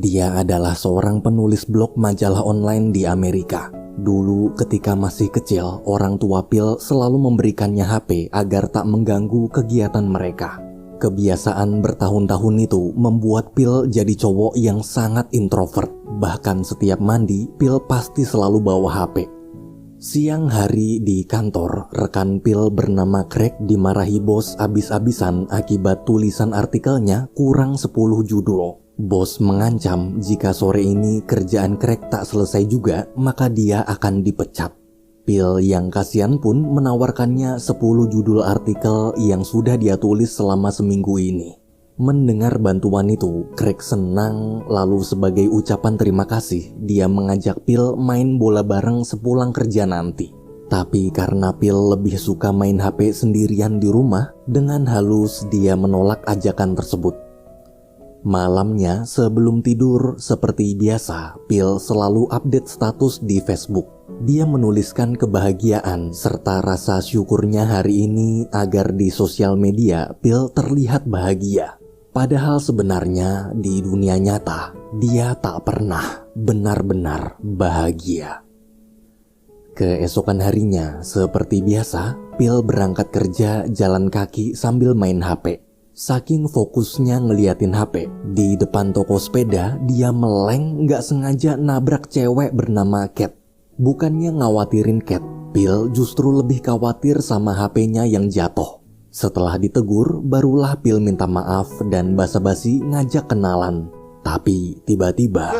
Dia adalah seorang penulis blog majalah online di Amerika. Dulu ketika masih kecil, orang tua Phil selalu memberikannya HP agar tak mengganggu kegiatan mereka. Kebiasaan bertahun-tahun itu membuat Phil jadi cowok yang sangat introvert. Bahkan setiap mandi, Phil pasti selalu bawa HP. Siang hari di kantor, rekan Phil bernama Craig dimarahi bos abis-abisan akibat tulisan artikelnya kurang 10 judul. Bos mengancam jika sore ini kerjaan Craig tak selesai juga, maka dia akan dipecat. Phil yang kasihan pun menawarkannya 10 judul artikel yang sudah dia tulis selama seminggu ini. Mendengar bantuan itu, Craig senang, lalu sebagai ucapan terima kasih, dia mengajak Phil main bola bareng sepulang kerja nanti. Tapi karena Phil lebih suka main HP sendirian di rumah, dengan halus dia menolak ajakan tersebut. Malamnya sebelum tidur, seperti biasa, Phil selalu update status di Facebook. Dia menuliskan kebahagiaan serta rasa syukurnya hari ini agar di sosial media Phil terlihat bahagia. Padahal sebenarnya di dunia nyata, dia tak pernah benar-benar bahagia. Keesokan harinya, seperti biasa, Phil berangkat kerja jalan kaki sambil main HP. Saking fokusnya ngeliatin HP, di depan toko sepeda dia meleng gak sengaja nabrak cewek bernama Kat. Bukannya ngawatirin Kat, Phil justru lebih khawatir sama HP-nya yang jatuh. Setelah ditegur, barulah Phil minta maaf dan basa-basi ngajak kenalan. Tapi tiba-tiba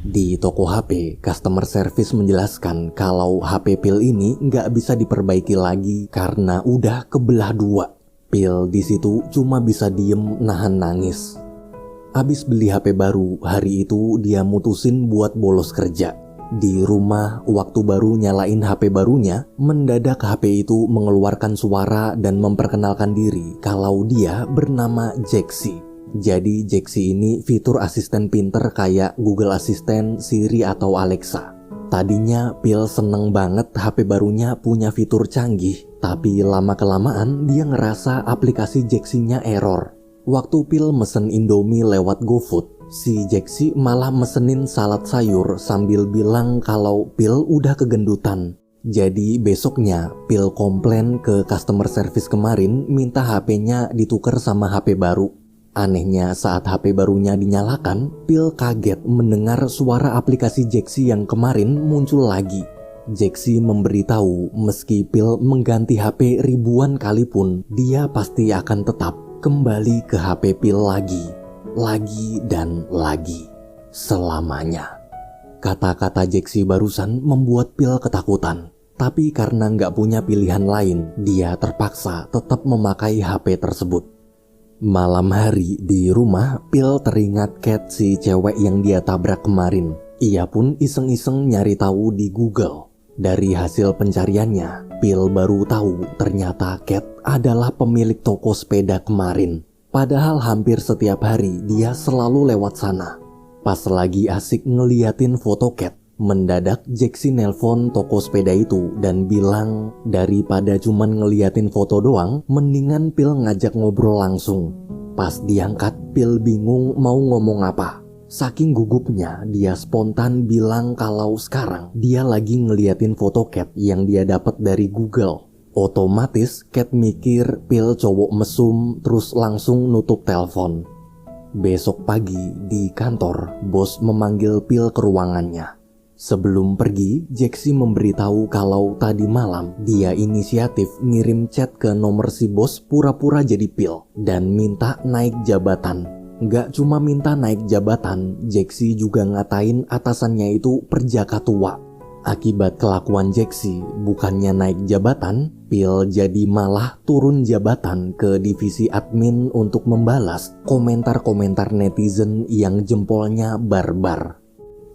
di toko HP, customer service menjelaskan kalau HP Phil ini nggak bisa diperbaiki lagi karena udah kebelah dua. Phil di situ cuma bisa diem nahan nangis. Abis beli HP baru, hari itu dia mutusin buat bolos kerja. Di rumah, waktu baru nyalain HP barunya, mendadak HP itu mengeluarkan suara dan memperkenalkan diri kalau dia bernama Jaxi. Jadi Jaxi ini fitur asisten pinter kayak Google Assistant, Siri atau Alexa. Tadinya Phil seneng banget HP barunya punya fitur canggih, tapi lama-kelamaan dia ngerasa aplikasi Jaxi-nya error. Waktu Phil mesen Indomie lewat GoFood, si Jaxi malah mesenin salad sayur sambil bilang kalau Phil udah kegendutan. Jadi besoknya Phil komplain ke customer service kemarin minta HP-nya ditukar sama HP baru. Anehnya saat HP barunya dinyalakan, Phil kaget mendengar suara aplikasi Jaxi yang kemarin muncul lagi. Jaxi memberitahu meski Phil mengganti HP ribuan kali pun, dia pasti akan tetap kembali ke HP Phil lagi dan lagi, selamanya. Kata-kata Jaxi barusan membuat Phil ketakutan. Tapi karena nggak punya pilihan lain, dia terpaksa tetap memakai HP tersebut. Malam hari di rumah, Phil teringat Kat, si cewek yang dia tabrak kemarin. Ia pun iseng-iseng nyari tahu di Google. Dari hasil pencariannya, Phil baru tahu ternyata Kat adalah pemilik toko sepeda kemarin. Padahal hampir setiap hari dia selalu lewat sana. Pas lagi asik ngeliatin foto Kat, mendadak Jaxi nelpon toko sepeda itu dan bilang daripada cuman ngeliatin foto doang, mendingan Phil ngajak ngobrol langsung. Pas diangkat, Phil bingung mau ngomong apa. Saking gugupnya, dia spontan bilang kalau sekarang dia lagi ngeliatin foto Kat yang dia dapat dari Google. Otomatis Kat mikir Phil cowok mesum, terus langsung nutup telepon. Besok pagi di kantor, bos memanggil Phil ke ruangannya. Sebelum pergi, Jaxi memberitahu kalau tadi malam dia inisiatif ngirim chat ke nomor si bos pura-pura jadi Phil dan minta naik jabatan. Gak cuma minta naik jabatan, Jaxi juga ngatain atasannya itu perjaka tua. Akibat kelakuan Jaxi, bukannya naik jabatan, Phil jadi malah turun jabatan ke divisi admin untuk membalas komentar-komentar netizen yang jempolnya barbar.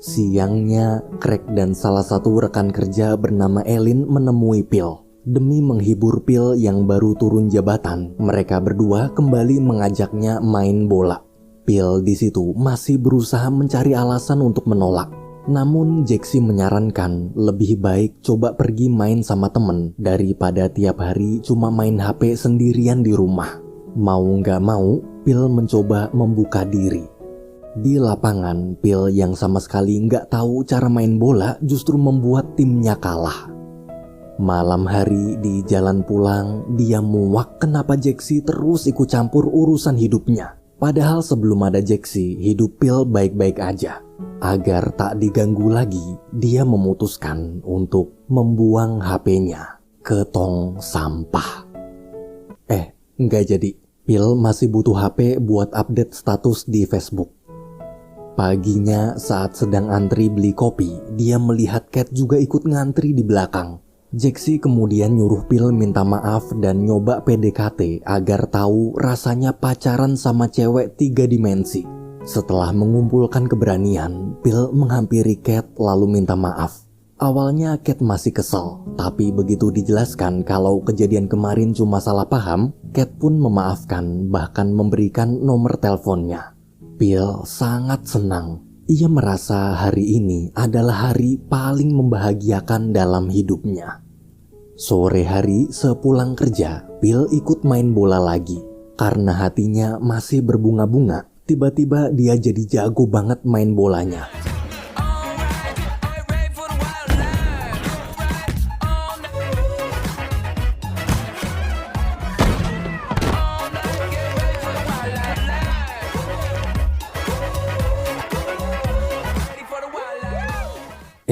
Siangnya, Craig dan salah satu rekan kerja bernama Ellen menemui Phil. Demi menghibur Phil yang baru turun jabatan, mereka berdua kembali mengajaknya main bola. Phil di situ masih berusaha mencari alasan untuk menolak. Namun Jaxi menyarankan lebih baik coba pergi main sama temen daripada tiap hari cuma main HP sendirian di rumah. Mau nggak mau, Phil mencoba membuka diri. Di lapangan, Phil yang sama sekali nggak tahu cara main bola justru membuat timnya kalah. Malam hari di jalan pulang, dia muak kenapa Jaxi terus ikut campur urusan hidupnya. Padahal sebelum ada Jaxi, hidup Phil baik-baik aja. Agar tak diganggu lagi, dia memutuskan untuk membuang HP-nya ke tong sampah. Nggak jadi. Phil masih butuh HP buat update status di Facebook. Paginya saat sedang antri beli kopi, dia melihat Kat juga ikut ngantri di belakang. Jaxi kemudian nyuruh Phil minta maaf dan nyoba PDKT agar tahu rasanya pacaran sama cewek 3 dimensi. Setelah mengumpulkan keberanian, Phil menghampiri Kat lalu minta maaf. Awalnya Kat masih kesel, tapi begitu dijelaskan kalau kejadian kemarin cuma salah paham, Kat pun memaafkan bahkan memberikan nomor teleponnya. Phil sangat senang. Ia merasa hari ini adalah hari paling membahagiakan dalam hidupnya. Sore hari sepulang kerja, Phil ikut main bola lagi. Karena hatinya masih berbunga-bunga, tiba-tiba dia jadi jago banget main bolanya.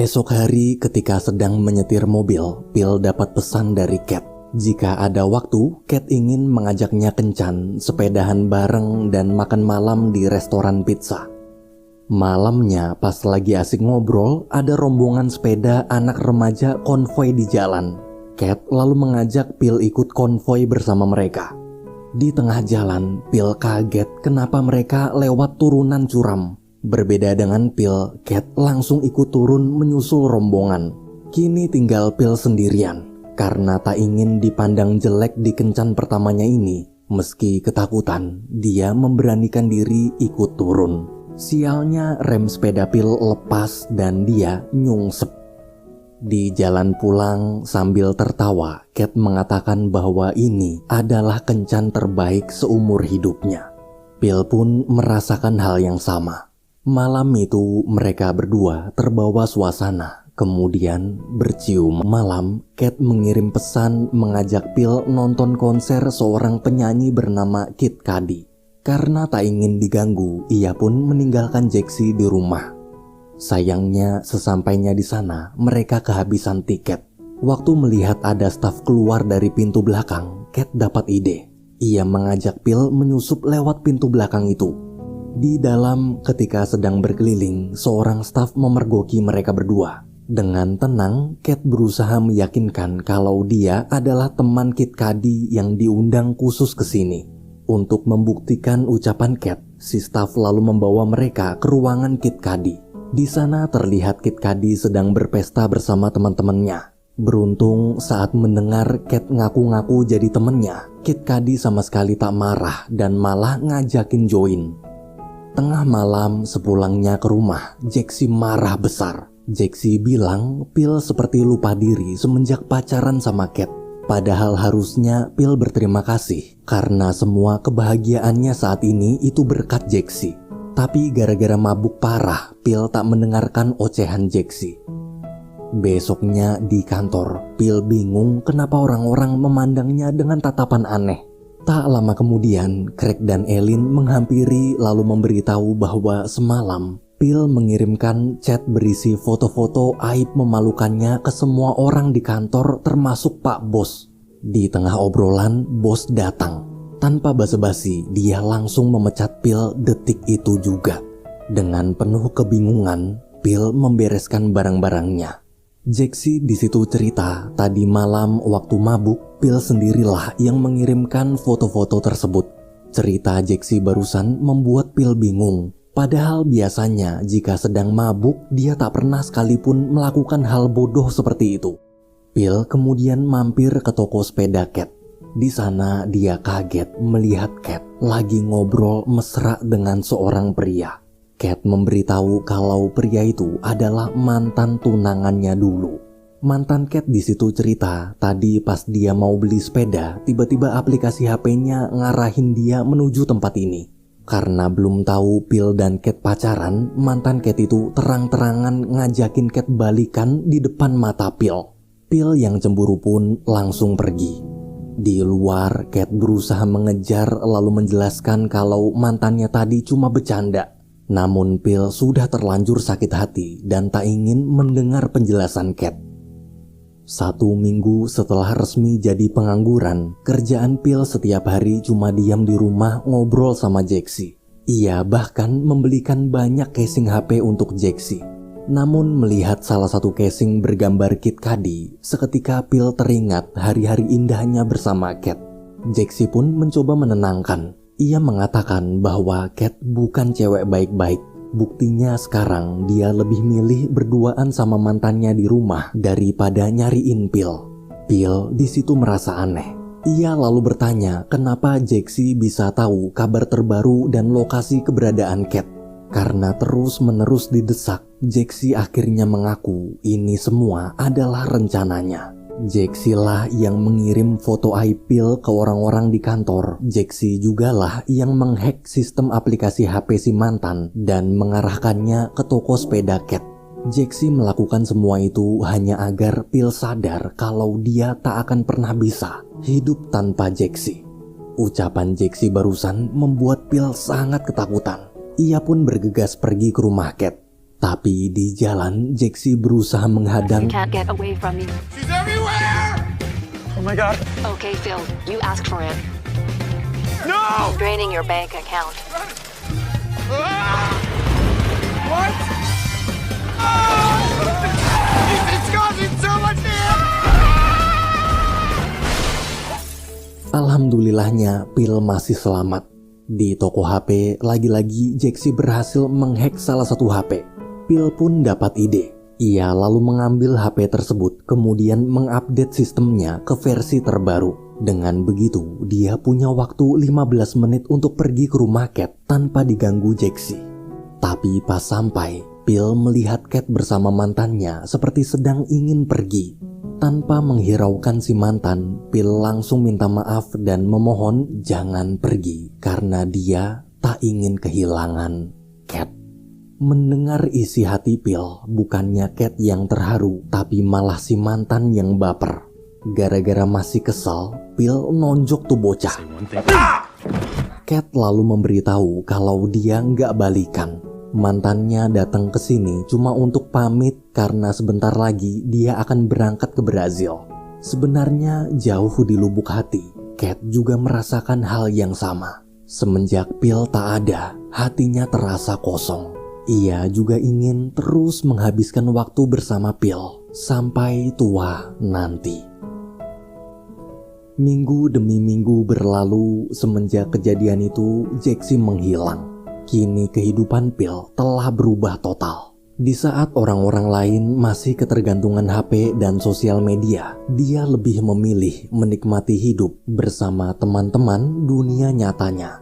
Esok hari ketika sedang menyetir mobil, Phil dapat pesan dari Kat. Jika ada waktu, Kat ingin mengajaknya kencan, sepedahan bareng dan makan malam di restoran pizza. Malamnya pas lagi asik ngobrol, ada rombongan sepeda anak remaja konvoi di jalan. Kat lalu mengajak Phil ikut konvoi bersama mereka. Di tengah jalan, Phil kaget kenapa mereka lewat turunan curam. Berbeda dengan Phil, Kat langsung ikut turun menyusul rombongan. Kini tinggal Phil sendirian. Karena tak ingin dipandang jelek di kencan pertamanya ini, meski ketakutan, dia memberanikan diri ikut turun. Sialnya rem sepeda Phil lepas dan dia nyungsep. Di jalan pulang sambil tertawa, Kat mengatakan bahwa ini adalah kencan terbaik seumur hidupnya. Phil pun merasakan hal yang sama. Malam itu mereka berdua terbawa suasana, kemudian bercium. Malam, Kat mengirim pesan mengajak Phil nonton konser seorang penyanyi bernama Kid Cudi. Karena tak ingin diganggu, ia pun meninggalkan Jaxi di rumah. Sayangnya sesampainya di sana, mereka kehabisan tiket. Waktu melihat ada staf keluar dari pintu belakang, Kat dapat ide. Ia mengajak Phil menyusup lewat pintu belakang itu. Di dalam, ketika sedang berkeliling, seorang staf memergoki mereka berdua. Dengan tenang, Kat berusaha meyakinkan kalau dia adalah teman Kid Cudi yang diundang khusus ke sini. Untuk membuktikan ucapan Kat, si staf lalu membawa mereka ke ruangan Kid Cudi. Di sana terlihat Kid Cudi sedang berpesta bersama teman-temannya. Beruntung saat mendengar Kat ngaku-ngaku jadi temannya, Kid Cudi sama sekali tak marah dan malah ngajakin join. Tengah malam sepulangnya ke rumah, Jaxi marah besar. Jaxi bilang Phil seperti lupa diri semenjak pacaran sama Kat. Padahal harusnya Phil berterima kasih karena semua kebahagiaannya saat ini itu berkat Jaxi. Tapi gara-gara mabuk parah, Phil tak mendengarkan ocehan Jaxi. Besoknya di kantor, Phil bingung kenapa orang-orang memandangnya dengan tatapan aneh. Tak lama kemudian, Craig dan Eileen menghampiri lalu memberitahu bahwa semalam Phil mengirimkan chat berisi foto-foto aib memalukannya ke semua orang di kantor termasuk Pak Bos. Di tengah obrolan, Bos datang. Tanpa basa-basi, dia langsung memecat Phil detik itu juga. Dengan penuh kebingungan, Phil membereskan barang-barangnya. Jaxi di situ cerita, tadi malam waktu mabuk, Phil sendirilah yang mengirimkan foto-foto tersebut. Cerita Jaxi barusan membuat Phil bingung. Padahal biasanya jika sedang mabuk, dia tak pernah sekalipun melakukan hal bodoh seperti itu. Phil kemudian mampir ke toko sepeda Kat. Di sana dia kaget melihat Kat lagi ngobrol mesra dengan seorang pria. Kat memberitahu kalau pria itu adalah mantan tunangannya dulu. Mantan Cat di situ cerita, tadi pas dia mau beli sepeda, tiba-tiba aplikasi HP-nya ngarahin dia menuju tempat ini. Karena belum tahu Phil dan Cat pacaran, mantan Cat itu terang-terangan ngajakin Cat balikan di depan mata Phil. Phil yang cemburu pun langsung pergi. Di luar, Cat berusaha mengejar lalu menjelaskan kalau mantannya tadi cuma bercanda. Namun Phil sudah terlanjur sakit hati dan tak ingin mendengar penjelasan Cat. 1 minggu setelah resmi jadi pengangguran, kerjaan Phil setiap hari cuma diam di rumah ngobrol sama Jaxie. Ia bahkan membelikan banyak casing HP untuk Jaxie. Namun melihat salah satu casing bergambar Kid Cudi, seketika Phil teringat hari-hari indahnya bersama Cat. Jaxie pun mencoba menenangkan. Ia mengatakan bahwa Cat bukan cewek baik-baik. Buktinya sekarang dia lebih milih berduaan sama mantannya di rumah daripada nyariin Phil. Phil di situ merasa aneh. Ia lalu bertanya kenapa Jaxie bisa tahu kabar terbaru dan lokasi keberadaan Cat. Karena terus-menerus didesak, Jaxie akhirnya mengaku ini semua adalah rencananya. Jaxie lah yang mengirim foto Phil ke orang-orang di kantor. Jaxie jugalah yang menghack sistem aplikasi HP si mantan dan mengarahkannya ke toko sepeda Cat. Jaxie melakukan semua itu hanya agar Phil sadar kalau dia tak akan pernah bisa hidup tanpa Jaxie. Ucapan Jaxie barusan membuat Phil sangat ketakutan. Ia pun bergegas pergi ke rumah Cat. Tapi di jalan, Jaxie berusaha menghadang. You can't get away from me. She's everywhere! Oh my god. Okay, Phil, you asked for it. No! Draining your bank account. Ah! What? Ah! It's causing so much Alhamdulillahnya, Phil masih selamat. Di toko HP, lagi-lagi Jaxie berhasil menghack salah satu HP. Phil pun dapat ide. Ia lalu mengambil HP tersebut, kemudian mengupdate sistemnya ke versi terbaru. Dengan begitu, dia punya waktu 15 menit untuk pergi ke rumah Cat tanpa diganggu Jaxie. Tapi pas sampai, Phil melihat Cat bersama mantannya seperti sedang ingin pergi. Tanpa menghiraukan si mantan, Phil langsung minta maaf dan memohon jangan pergi karena dia tak ingin kehilangan Cat. Mendengar isi hati Phil, bukannya Cat yang terharu, tapi malah si mantan yang baper. Gara-gara masih kesal, Phil nonjok tuh bocah. Cat lalu memberitahu kalau dia nggak balikan. Mantannya datang ke sini cuma untuk pamit karena sebentar lagi dia akan berangkat ke Brazil. Sebenarnya jauh di lubuk hati, Cat juga merasakan hal yang sama. Semenjak Phil tak ada, hatinya terasa kosong. Ia juga ingin terus menghabiskan waktu bersama Phil sampai tua nanti. Minggu demi minggu berlalu semenjak kejadian itu Jaxie menghilang. Kini kehidupan Phil telah berubah total. Di saat orang-orang lain masih ketergantungan HP dan sosial media, dia lebih memilih menikmati hidup bersama teman-teman dunia nyatanya.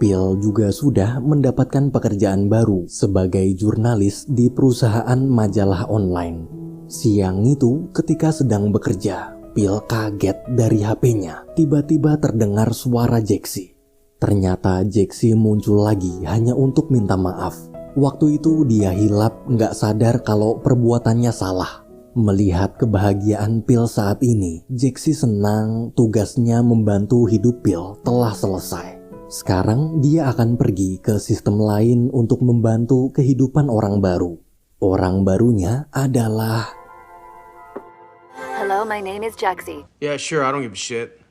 Phil juga sudah mendapatkan pekerjaan baru sebagai jurnalis di perusahaan majalah online. Siang itu ketika sedang bekerja, Phil kaget dari HP-nya. Tiba-tiba terdengar suara Jaxie. Ternyata Jaxie muncul lagi hanya untuk minta maaf. Waktu itu dia hilap gak sadar kalau perbuatannya salah. Melihat kebahagiaan Phil saat ini, Jaxie senang tugasnya membantu hidup Phil telah selesai. Sekarang dia akan pergi ke sistem lain untuk membantu kehidupan orang baru. Orang barunya adalah... Hello, my name is Jaxie. Yeah, sure, I don't give a shit.